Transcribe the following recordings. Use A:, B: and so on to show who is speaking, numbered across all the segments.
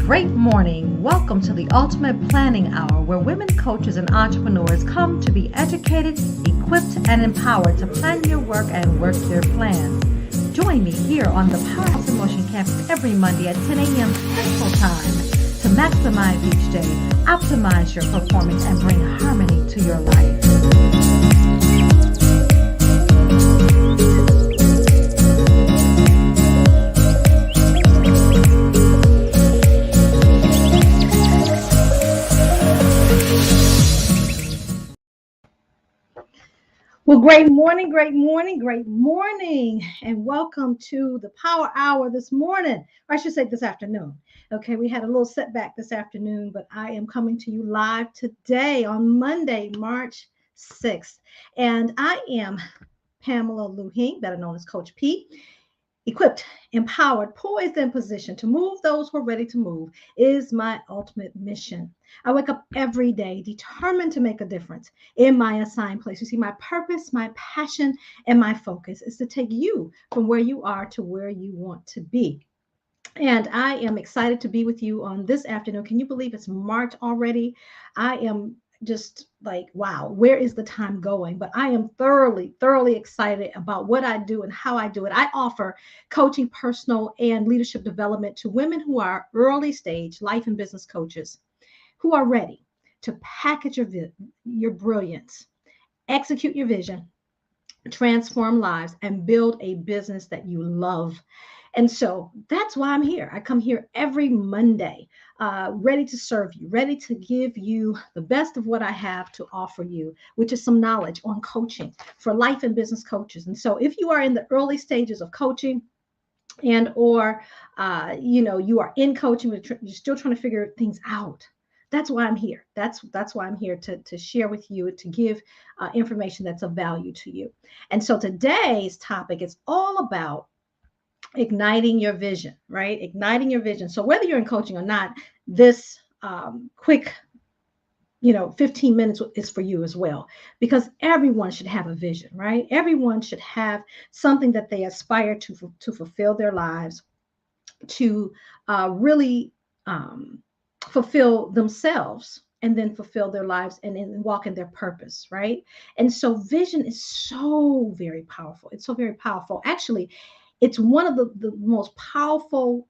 A: great morning. Welcome to the Ultimate Planning Hour, where women coaches and entrepreneurs come to be educated, equipped, and empowered to plan your work and work your plans. Join me here on the Power of Motion campus every Monday at 10 a.m. Central Time to maximize each day, optimize your performance, and bring harmony to your life. Well, great morning, and welcome to the Power Hour this morning, or I should say this afternoon. Okay, we had a little setback this afternoon, but I am coming to you live today on Monday, March 6th, and I am Pamela Lue-Hing, better known as Coach P. Equipped, empowered, poised, and positioned to move those who are ready to move is my ultimate mission. I wake up every day determined to make a difference in my assigned place. You see, my purpose, my passion, and my focus is to take you from where you are to where you want to be. And I am excited to be with you on this afternoon. Can you believe it's March already? I am just like, wow, where is the time going? But I am thoroughly excited about what I do and how I do it. I offer coaching, personal, and leadership development to women who are early stage life and business coaches who are ready to package your brilliance, execute your vision, transform lives, and build a business that you love. And so that's why I'm here. I come here every Monday, ready to serve you, ready to give you the best of what I have to offer you, which is some knowledge on coaching for life and business coaches. And so if you are in the early stages of coaching and or you are in coaching, but you're still trying to figure things out, that's why I'm here. That's why I'm here to share with you, to give information that's of value to you. And so today's topic is all about igniting your vision, right? Igniting your vision. So whether you're in coaching or not, this quick 15 minutes is for you as well, because everyone should have a vision, right? Everyone should have something that they aspire to fulfill their lives, to really fulfill themselves, and then fulfill their lives and walk in their purpose, right? And so vision is so very powerful. It's so very powerful. Actually, it's one of the most powerful,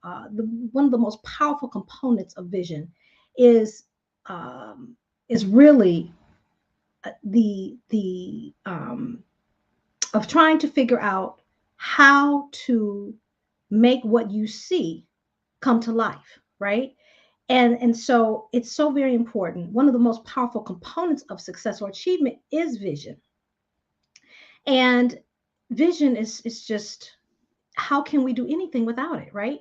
A: one of the most powerful components of vision is really the of trying to figure out how to make what you see come to life, right? And so it's so very important. One of the most powerful components of success or achievement is vision. And vision is just, how can we do anything without it, right?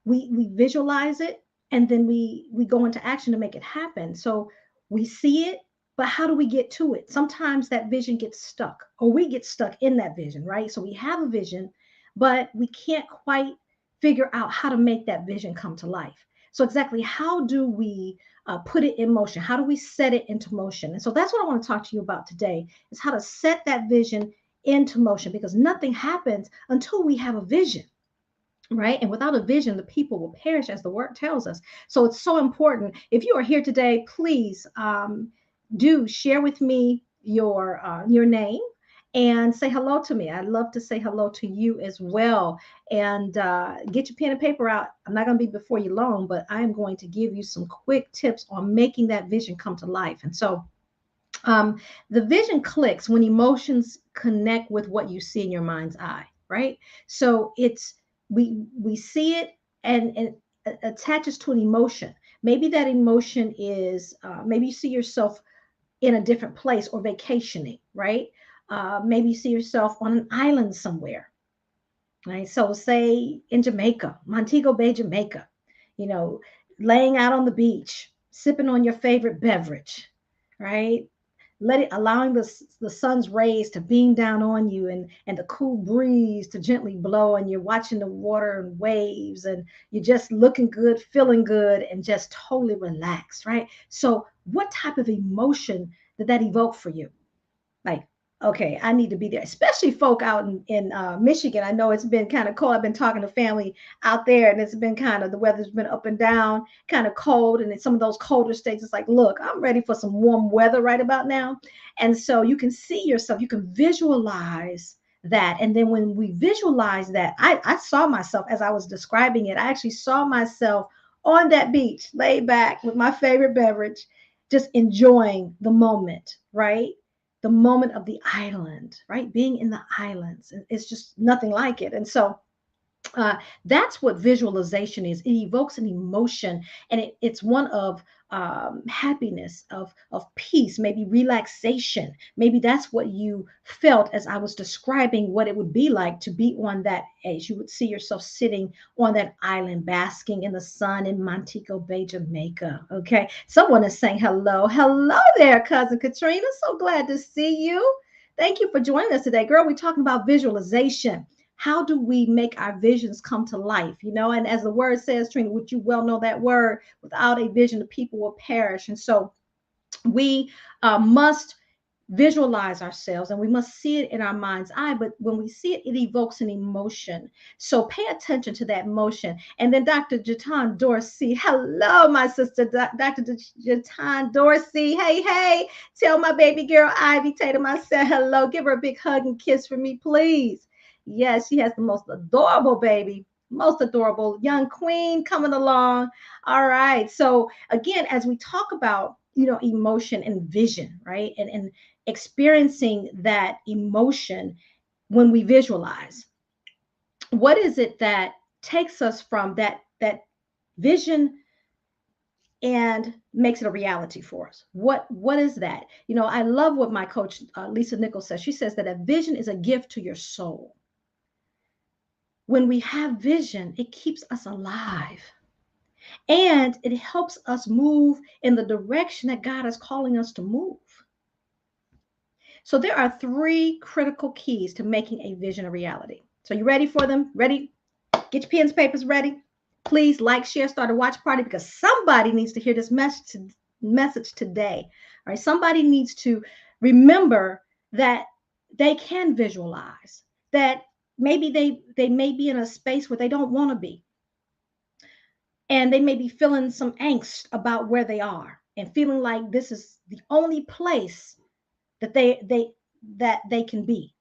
A: We visualize it, and then we go into action to make it happen. So we see it, but how do we get to it? Sometimes that vision gets stuck, or we get stuck in that vision, right? So we have a vision, but we can't quite figure out how to make that vision come to life. So exactly, how do we put it in motion? How do we set it into motion? And so that's what I want to talk to you about today, is how to set that vision into motion, because nothing happens until we have a vision, right? And without a vision, the people will perish, as the word tells us. So it's so important. If you are here today, please do share with me your name and say hello to me. I'd love to say hello to you as well. And get your pen and paper out. I'm not going to be before you long, but I am going to give you some quick tips on making that vision come to life. And so the vision clicks when emotions connect with what you see in your mind's eye, right? So it's we see it, and it attaches to an emotion. Maybe that emotion is maybe you see yourself in a different place or vacationing, right? Maybe you see yourself on an island somewhere, right? So say in Jamaica, Montego Bay, Jamaica, laying out on the beach, sipping on your favorite beverage, right? Allowing the sun's rays to beam down on you, and the cool breeze to gently blow, and you're watching the water and waves, and you're just looking good, feeling good, and just totally relaxed, right? So what type of emotion did that evoke for you? Like okay, I need to be there, especially folk out in Michigan. I know it's been kind of cold. I've been talking to family out there, and it's been kind of, the weather's been up and down, kind of cold. And in some of those colder states, it's like, look, I'm ready for some warm weather right about now. And so you can see yourself, you can visualize that. And then when we visualize that, I saw myself as I was describing it. I actually saw myself on that beach, laid back with my favorite beverage, just enjoying the moment, right? The moment of the island, right? Being in the islands, it's just nothing like it. And so uh, that's what visualization is. It evokes an emotion, and it's one of happiness, of peace, maybe relaxation. Maybe that's what you felt as I was describing what it would be like to be on that edge. You would see yourself sitting on that island, basking in the sun in Montego Bay, Jamaica. Okay, someone is saying hello, hello there, cousin Katrina. So glad to see you. Thank you for joining us today, girl. We're talking about visualization. How do we make our visions come to life? And as the word says, Trina, which you well know that word, without a vision, the people will perish. And so we must visualize ourselves, and we must see it in our mind's eye. But when we see it, it evokes an emotion. So pay attention to that emotion. And then Dr. Jatan Dorsey, hello, my sister, Dr. Jatan Dorsey. Hey, hey, tell my baby girl Ivy Tatum I said hello. Give her a big hug and kiss for me, please. Yes, she has the most adorable baby, most adorable young queen coming along. All right. So again, as we talk about, emotion and vision, right? And experiencing that emotion when we visualize, what is it that takes us from that vision and makes it a reality for us? What is that? I love what my coach Lisa Nichols says. She says that a vision is a gift to your soul. When we have vision, it keeps us alive, and it helps us move in the direction that God is calling us to move. So there are three critical keys to making a vision a reality. So you ready for them? Ready? Get your pens, papers ready. Please like, share, start a watch party, because somebody needs to hear this message today. All right. Somebody needs to remember that they can visualize, that maybe they may be in a space where they don't want to be. And they may be feeling some angst about where they are and feeling like this is the only place that they can be.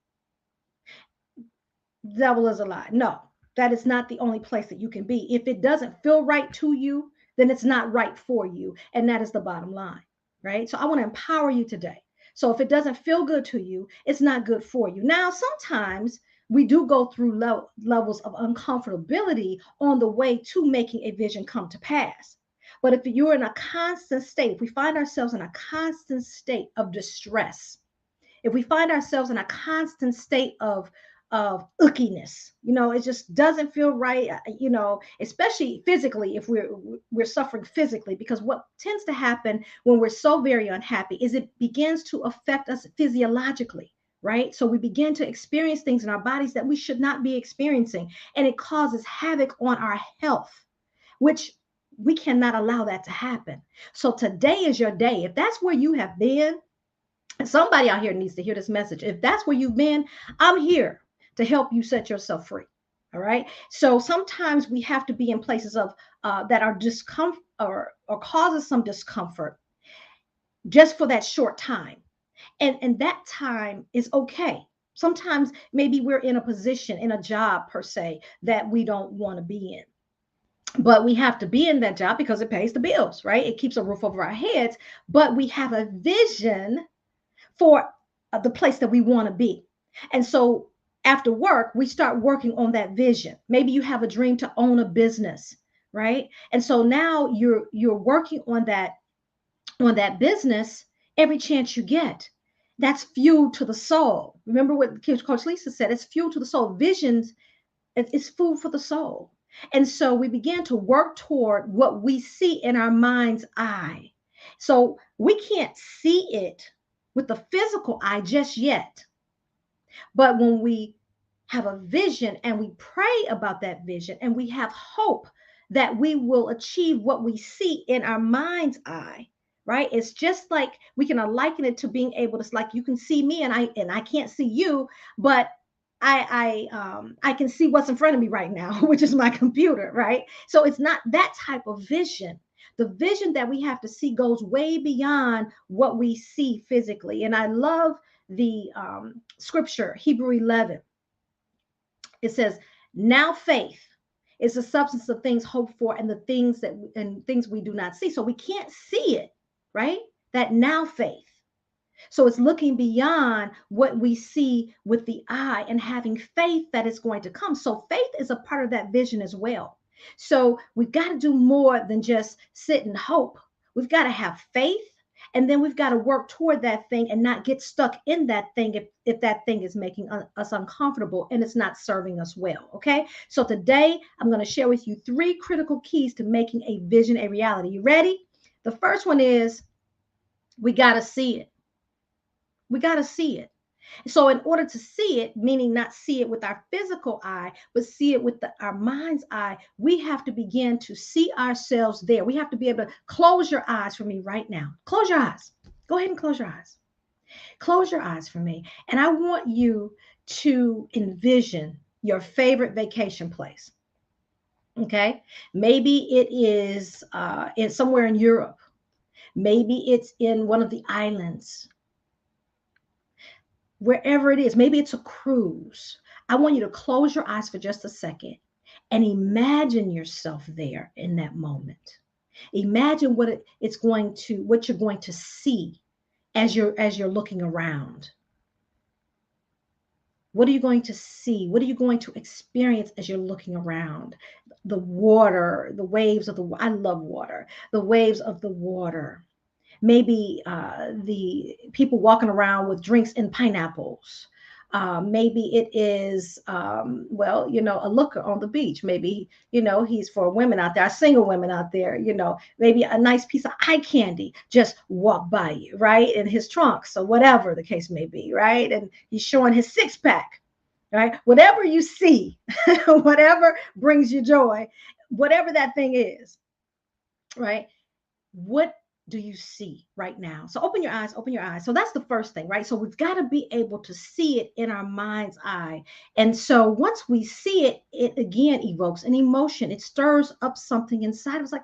A: Devil is a lie. No, that is not the only place that you can be. If it doesn't feel right to you, then it's not right for you. And that is the bottom line, right? So I want to empower you today. So if it doesn't feel good to you, it's not good for you. Now, sometimes we do go through levels of uncomfortability on the way to making a vision come to pass. But if you're in a constant state, if we find ourselves in a constant state of distress, if we find ourselves in a constant state of ickiness, it just doesn't feel right, especially physically, if we're suffering physically, because what tends to happen when we're so very unhappy is it begins to affect us physiologically, right? So we begin to experience things in our bodies that we should not be experiencing, and it causes havoc on our health, which we cannot allow that to happen. So today is your day. If that's where you have been, somebody out here needs to hear this message. If that's where you've been, I'm here to help you set yourself free. All right. So sometimes we have to be in places of that are discomfort, or causes some discomfort, just for that short time. And that time is okay. Sometimes maybe we're in a position, in a job per se, that we don't want to be in. But we have to be in that job because it pays the bills, right? It keeps a roof over our heads. But we have a vision for the place that we want to be. And so after work, we start working on that vision. Maybe you have a dream to own a business, right? And so now you're working on that business every chance you get. That's fuel to the soul. Remember what Coach Lisa said, it's fuel to the soul. Visions is food for the soul. And so we begin to work toward what we see in our mind's eye. So we can't see it with the physical eye just yet. But when we have a vision and we pray about that vision and we have hope that we will achieve what we see in our mind's eye, right? It's just like we can liken it to being able to, like, you can see me and I can't see you, but I can see what's in front of me right now, which is my computer, right? So it's not that type of vision. The vision that we have to see goes way beyond what we see physically. And I love the scripture, Hebrew 11. It says, now faith is the substance of things hoped for and the things and things we do not see. So we can't see it, right? That now faith. So it's looking beyond what we see with the eye and having faith that it's going to come. So faith is a part of that vision as well. So we've got to do more than just sit and hope. We've got to have faith, and then we've got to work toward that thing and not get stuck in that thing if that thing is making us uncomfortable and it's not serving us well. Okay. So today I'm going to share with you 3 critical keys to making a vision a reality. You ready? The first one is we got to see it. We got to see it. So in order to see it, meaning not see it with our physical eye, but see it with our mind's eye, we have to begin to see ourselves there. We have to be able to close your eyes for me right now. Close your eyes. Go ahead and close your eyes. Close your eyes for me. And I want you to envision your favorite vacation place. Okay. Maybe it is in somewhere in Europe. Maybe it's in one of the islands. Wherever it is, maybe it's a cruise. I want you to close your eyes for just a second and imagine yourself there in that moment. Imagine what what you're going to see as you're looking around. What are you going to see? What are you going to experience as you're looking around? The water, the waves of I love water, the waves of the water. Maybe the people walking around with drinks in pineapples. Maybe it is, a looker on the beach. Maybe, he's for women out there, single women out there, maybe a nice piece of eye candy just walk by you, right? In his trunk. So whatever the case may be, right? And he's showing his 6-pack, right? Whatever you see, whatever brings you joy, whatever that thing is, right? What do you see right now? So open your eyes, open your eyes. So that's the first thing, right? So we've got to be able to see it in our mind's eye. And so once we see it, it again evokes an emotion. It stirs up something inside. It's like,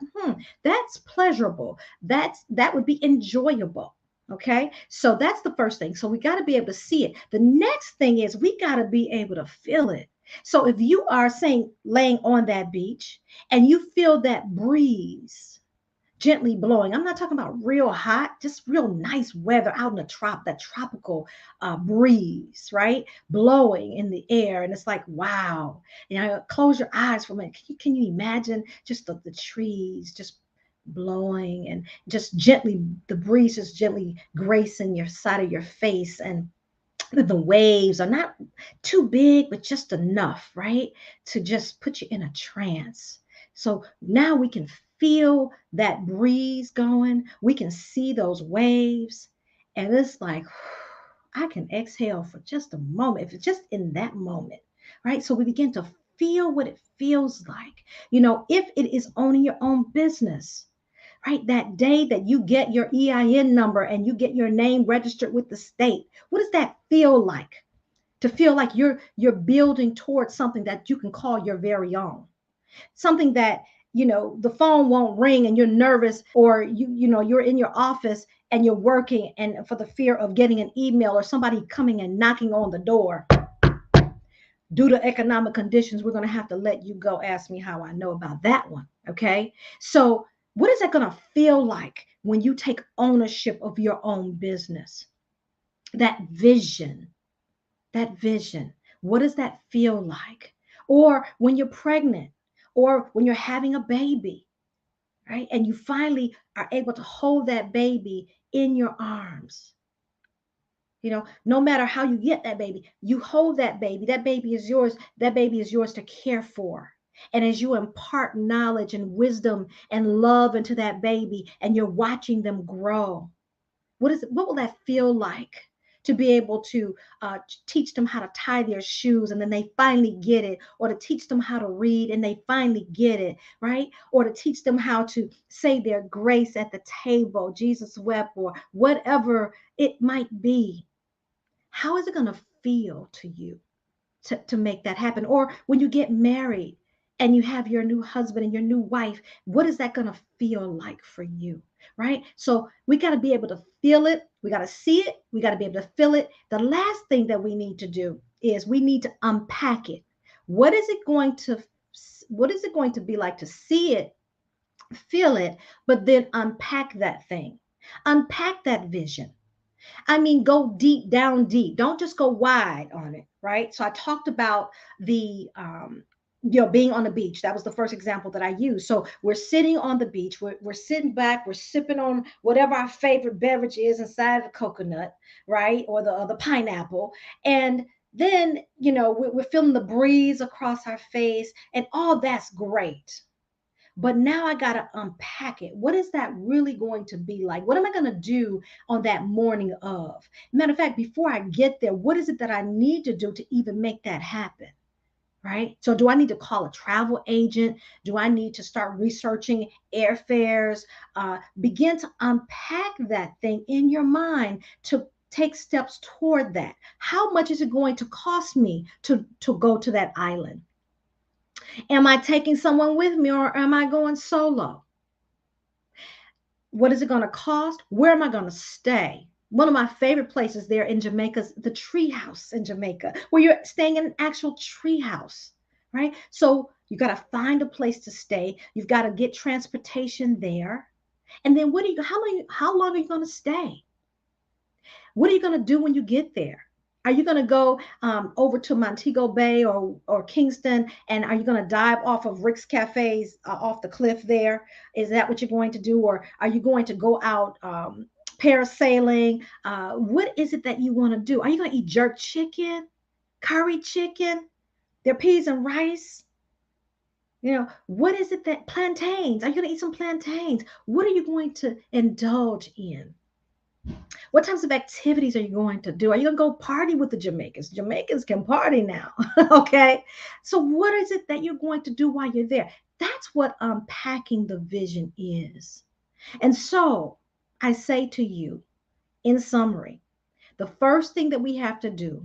A: that's pleasurable. That would be enjoyable. Okay. So that's the first thing. So we got to be able to see it. The next thing is we got to be able to feel it. So if you are laying on that beach and you feel that breeze gently blowing. I'm not talking about real hot, just real nice weather out in that tropical breeze, right? Blowing in the air. And it's like, wow. Close your eyes for a minute. Can you imagine just the trees just blowing and just gently, the breeze is gently gracing your side of your face, and the waves are not too big, but just enough, right? To just put you in a trance. So now we can feel that breeze going. We can see those waves. And it's like, I can exhale for just a moment, if it's just in that moment, right? So we begin to feel what it feels like. If it is owning your own business, right? That day that you get your EIN number and you get your name registered with the state, what does that feel like? To feel like you're building towards something that you can call your very own. Something that, the phone won't ring and you're nervous, or you're in your office and you're working, and for the fear of getting an email or somebody coming and knocking on the door. Due to economic conditions, we're going to have to let you go. Ask me how I know about that one. Okay. So what is that going to feel like when you take ownership of your own business? That vision. What does that feel like? Or when you're pregnant, or when you're having a baby, right? And you finally are able to hold that baby in your arms. No matter how you get that baby, you hold that baby is yours. That baby is yours to care for. And as you impart knowledge and wisdom and love into that baby, and you're watching them grow, what will that feel like to be able to teach them how to tie their shoes and then they finally get it, or to teach them how to read and they finally get it, right? Or to teach them how to say their grace at the table, Jesus wept, or whatever it might be. How is it going to feel to you to make that happen? Or when you get married and you have your new husband and your new wife, what is that going to feel like for you? Right? So we got to be able to feel it. We got to see it. We got to be able to feel it. The last thing that we need to do is we need to unpack it. What is it going to be like to see it, feel it, but then unpack that thing? Unpack that vision. I mean, go deep, down deep. Don't just go wide on it, right? So I talked about the, being on the beach. That was the first example that I used. So we're sitting on the beach. We're sitting back. We're sipping on whatever our favorite beverage is inside the coconut, right, or the pineapple, and then we're feeling the breeze across our face, and all that's great. But now I got to unpack it. What is that really going to be like? What am I going to do on that morning of? Matter of fact, before I get there, what is it that I need to do to even make that happen? Right? So, do I need to call a travel agent? Do I need to start researching airfares? Begin to unpack that thing in your mind to take steps toward that. How much is it going to cost me to go to that island? Am I taking someone with me, or am I going solo? What is it going to cost? Where am I going to stay? One of my favorite places there in Jamaica is the tree house in Jamaica, where you're staying in an actual tree house, right? So you got to find a place to stay. You've got to get transportation there. And then how long are you going to stay? What are you going to do when you get there? Are you going to go over to Montego Bay or Kingston, and are you going to dive off of Rick's Cafes off the cliff there? Is that what you're going to do? Or are you going to go out parasailing? What is it that you want to do? Are you going to eat jerk chicken, curry chicken, their peas and rice? What is it that plantains? Are you going to eat some plantains? What are you going to indulge in? What types of activities are you going to do? Are you going to go party with the Jamaicans? Jamaicans can party now. Okay. So, what is it that you're going to do while you're there? That's what unpacking the vision is. And so, I say to you, in summary, the first thing that we have to do,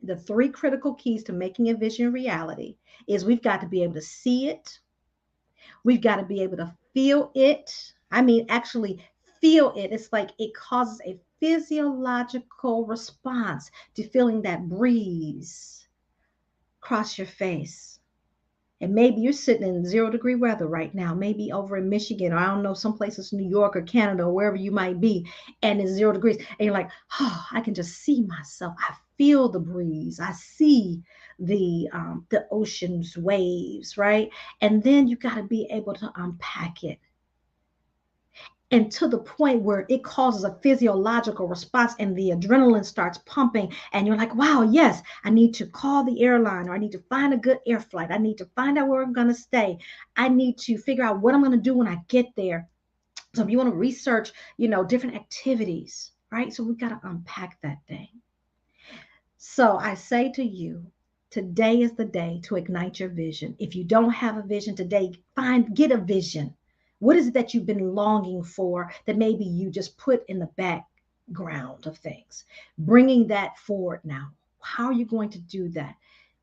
A: the three critical keys to making a vision reality, is we've got to be able to see it. We've got to be able to feel it. I mean, actually, feel it. It's like it causes a physiological response to feeling that breeze across your face. And maybe you're sitting in 0-degree weather right now, maybe over in Michigan, or I don't know, some places, New York or Canada, or wherever you might be, and it's 0 degrees. And you're like, oh, I can just see myself. I feel the breeze. I see the ocean's waves, right? And then you got to be able to unpack it, and to the point where it causes a physiological response and the adrenaline starts pumping, and you're like, wow, yes, I need to call the airline, or I need to find a good air flight. I need to find out where I'm going to stay. I need to figure out what I'm going to do when I get there. So if you want to research, different activities, right? So we've got to unpack that thing. So I say to you, today is the day to ignite your vision. If you don't have a vision today, get a vision. What is it that you've been longing for that maybe you just put in the background of things? Bringing that forward now. How are you going to do that?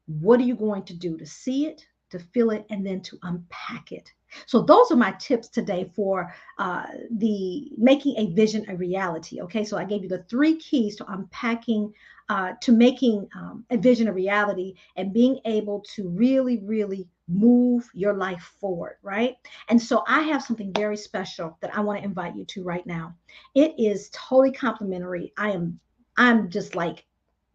A: What are you going to do to see it, to feel it, and then to unpack it? So those are my tips today for the making a vision a reality. Okay, so I gave you the 3 keys to unpacking, to making a vision a reality, and being able to really, really move your life forward, right? And so I have something very special that I want to invite you to right now. It is totally complimentary. I'm just like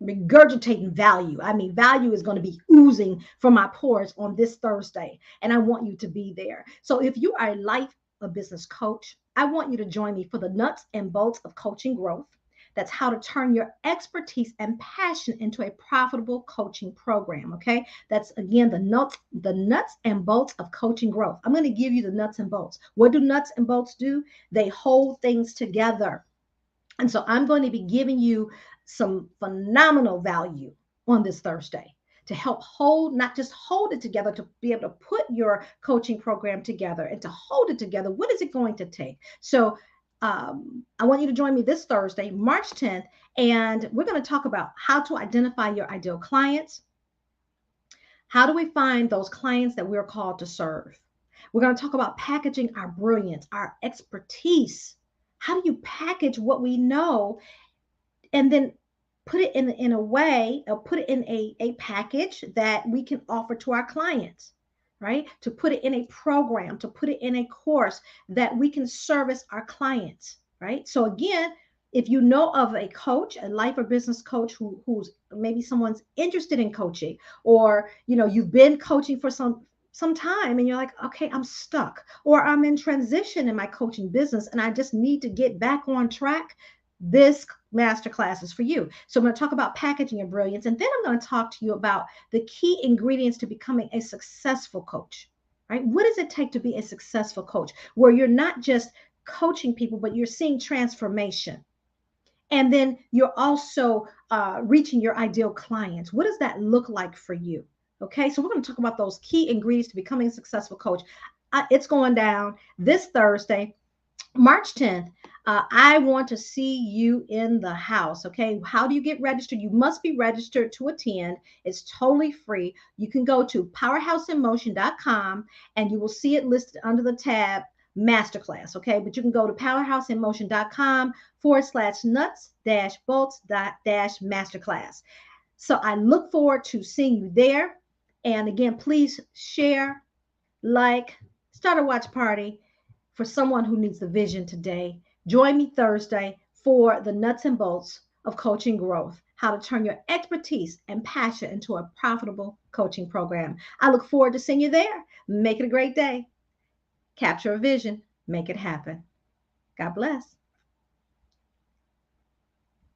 A: regurgitating value. I mean, value is going to be oozing from my pores on this Thursday, and I want you to be there. So if you are a life or business coach, I want you to join me for the nuts and bolts of coaching growth. That's how to turn your expertise and passion into a profitable coaching program. Okay. That's again the nuts and bolts of coaching growth. I'm going to give you the nuts and bolts. What do nuts and bolts do? They hold things together. And so I'm going to be giving you some phenomenal value on this Thursday to help hold, not just hold it together, to be able to put your coaching program together and to hold it together. What is it going to take? So I want you to join me this Thursday, March 10th, and we're going to talk about how to identify your ideal clients. How do we find those clients that we're called to serve? We're going to talk about packaging our brilliance, our expertise. How do you package what we know and then put it in a way, or put it in a package that we can offer to our clients, right? To put it in a program, to put it in a course that we can service our clients, right? So again, if you know of a coach, a life or business coach who's maybe someone's interested in coaching, or you've been coaching for some time and you're like, okay, I'm stuck, or I'm in transition in my coaching business and I just need to get back on track, this masterclass is for you. So I'm going to talk about packaging your brilliance, and then I'm going to talk to you about the key ingredients to becoming a successful coach, right? What does it take to be a successful coach, where you're not just coaching people, but you're seeing transformation? And then you're also reaching your ideal clients. What does that look like for you? Okay, so we're going to talk about those key ingredients to becoming a successful coach. It's going down this Thursday, March 10th. I want to see you in the house. Okay. How do you get registered? You must be registered to attend. It's totally free. You can go to powerhouseinmotion.com and you will see it listed under the tab masterclass. Okay. But you can go to powerhouseinmotion.com/nuts-bolts-masterclass. So I look forward to seeing you there. And again, please share, like, start a watch party for someone who needs the vision today. Join me Thursday for the nuts and bolts of coaching growth, how to turn your expertise and passion into a profitable coaching program. I look forward to seeing you there. Make it a great day. Capture a vision, make it happen. God bless.